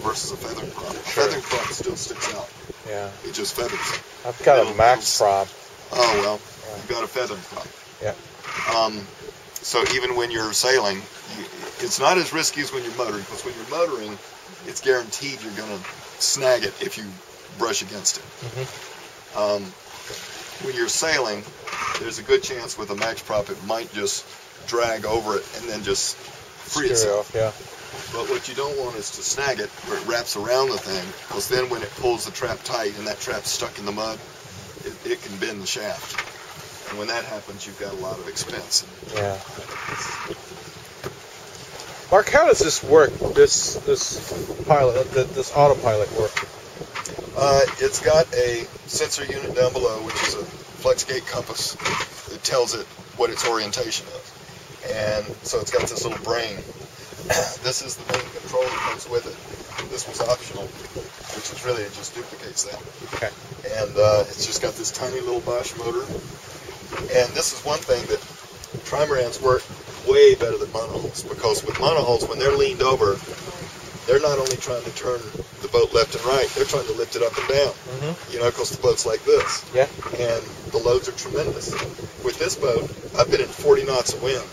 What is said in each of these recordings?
versus a feathered prop. Sure. A feathered prop still sticks out. Yeah. It just feathers. I've got a max prop. Oh, well, you've got a feathered prop. Yeah. So even when you're sailing, it's not as risky as when you're motoring, because when you're motoring, it's guaranteed you're going to snag it if you brush against it. When you're sailing, there's a good chance with a max prop it might just drag over it and then just free itself. Yeah. But what you don't want is to snag it where it wraps around the thing, because then when it pulls the trap tight and that trap's stuck in the mud, it can bend the shaft. And when that happens, you've got a lot of expense. Yeah. Mark, how does this work? This pilot, this autopilot work? It's got a sensor unit down below, which is a Flux gate compass that tells it what its orientation is. And so it's got this little brain. This is the main control that comes with it. This was optional, which is really, it just duplicates that. Okay. And it's just got this tiny little Bosch motor. And this is one thing that trimarans work way better than monohulls, because with monohulls, when they're leaned over, they're not only trying to turn the boat left and right, they're trying to lift it up and down. You know, because the boat's like this. Yeah. And the loads are tremendous. With this boat, I've been in 40 knots of wind,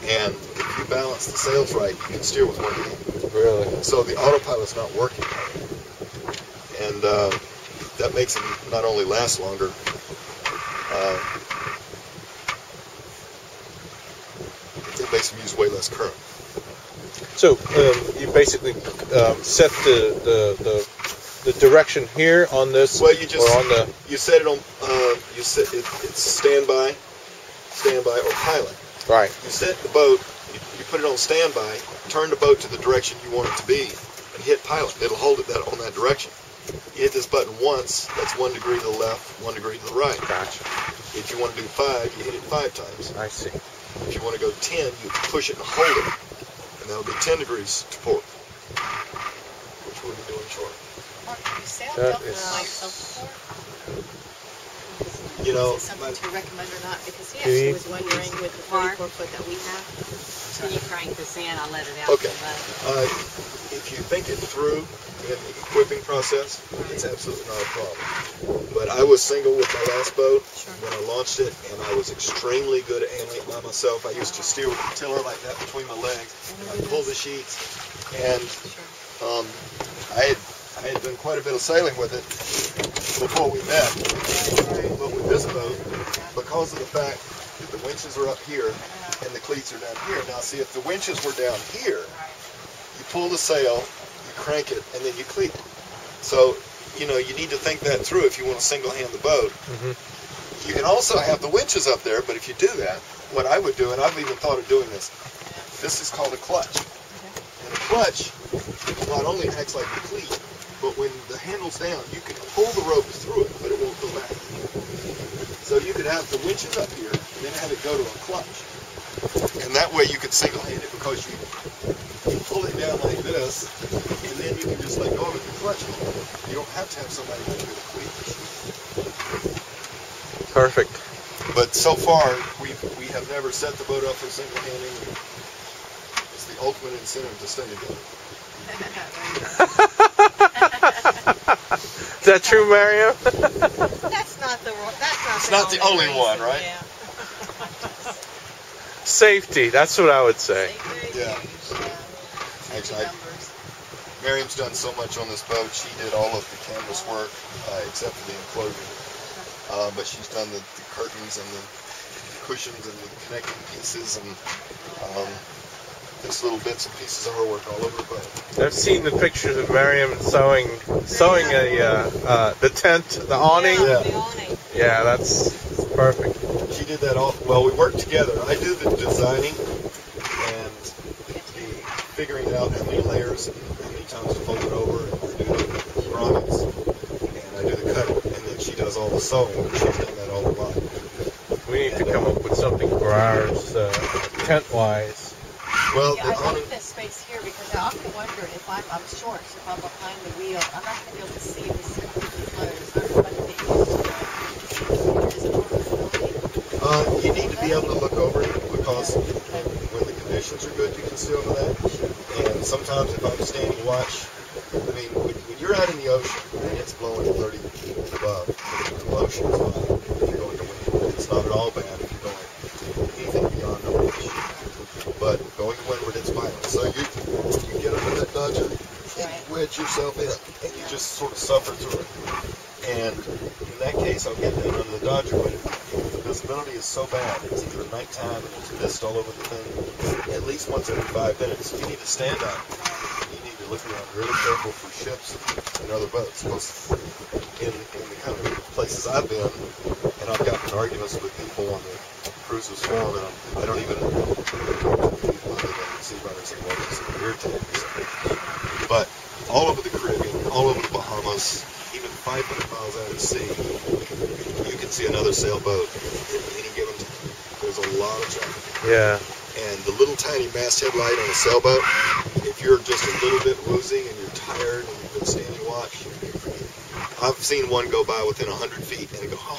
and if you balance the sails right, you can steer with one hand. Really? So the autopilot's not working. And that makes it not only last longer, it makes them use way less current. So you basically set the direction here on this, well, you just, or on the. You set it on. You set it. It's standby, or pilot. Right. You set the boat. You put it on standby. Turn the boat to the direction you want it to be, and hit pilot. It'll hold it on that direction. You hit this button once. That's 1 degree to the left, 1 degree to the right. Gotcha. If you want to do 5, you hit it 5 times. I see. If you want to go 10, you push it and hold it, and that'll be 10 degrees to port, which we'll be doing short. That is. You know, is it something to recommend or not? Because he Do you- actually was wondering with the 34-foot that we have. When you crank this in, I let it out. okay. If you think it through in the equipping process, it's absolutely not a problem. But I was single with my last boat when I launched it, and I was extremely good at handling it by myself. I used to steer with the tiller like that between my legs. I'd pull the sheets, and I had done quite a bit of sailing with it before we met. But with this boat, because of the fact that the winches are up here and the cleats are down here. Now see, if the winches were down here, you pull the sail, you crank it, and then you cleat it. So, you know, you need to think that through if you want to single-hand the boat. You can also have the winches up there, but if you do that, what I would do, and I've even thought of doing this is called a clutch. And a clutch not only acts like a cleat, but when the handle's down, you can pull the rope through it, but it won't go back. So you could have the winches up here, and then have it go to a clutch. And that way you could single-hand it, because you pull it down like this, and then you can just let go of it and clutch it. You don't have to have somebody do the cleat. Perfect. But so far, we have never set the boat up for single-handing. It's the ultimate incentive to stay together. Is that true, Mariam? That's not the. It's not the only one, right? Yeah. Safety. That's what I would say. Yeah. Actually, Mariam's done so much on this boat. She did all of the canvas work except for the enclosure. But she's done the curtains and the cushions and the connecting pieces and just little bits and pieces of her work all over the boat. I've seen the pictures of Mariam sewing the tent, the awning. Yeah. The awning. Yeah, that's perfect. She did that all. Well, we worked together. I do the designing and the figuring out how many layers and how many times to fold it over, and I do the drawings and I do the cutting, and then she does all the sewing. She's done that all the while. We need to come up with something for ours, tent-wise. Well, Yeah, I like this space here because I often wonder if I'm short, so if I'm behind the wheel, I'm not going to be able to see this letters. I'm going to get used to that. you need to be able to look over it, because when the conditions are good, you can see over that. And sometimes if I'm standing watch I mean, when you're out in the ocean and it's blowing 30 above, the ocean is fine if you're going to windward. It's not at all bad if you're going anything beyond the beach. But going to windward, it's violent. So you get under that dodger and you wedge yourself in, and you just sort of suffer through it. And in that case, I'll get down under the dodger, but if the visibility is so bad, it's either nighttime and there's mist all over the thing, at least once every 5 minutes, you need to stand up. You need to look around really careful for ships and other boats. Because in the kind of places I've been, and I've gotten arguments with people on the cruises forum, and I don't even talk to people other than sea runners and watchers and irritating me. But all over the Caribbean, all over the Bahamas, even 500 miles out at sea, you can see another sailboat at any given time. There's a lot of traffic. Yeah. And the little tiny masthead light on a sailboat, if you're just a little bit woozy and you're tired and you've been standing watch, I've seen one go by within 100 feet and go, oh.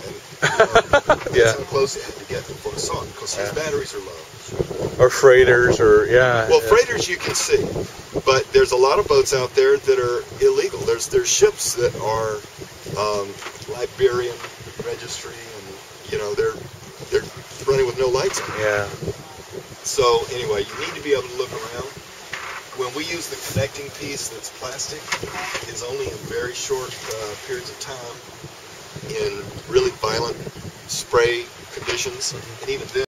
And, yeah. That's how close it had to get before I saw it, because his batteries are low. Or freighters, or Well, freighters you can see, but there's a lot of boats out there that are illegal. There's ships that are Liberian registry, and they're running with no lights on. Yeah. So anyway, you need to be able to look around. When we use the connecting piece that's plastic, it's only in very short periods of time in really violent spray conditions, and even then.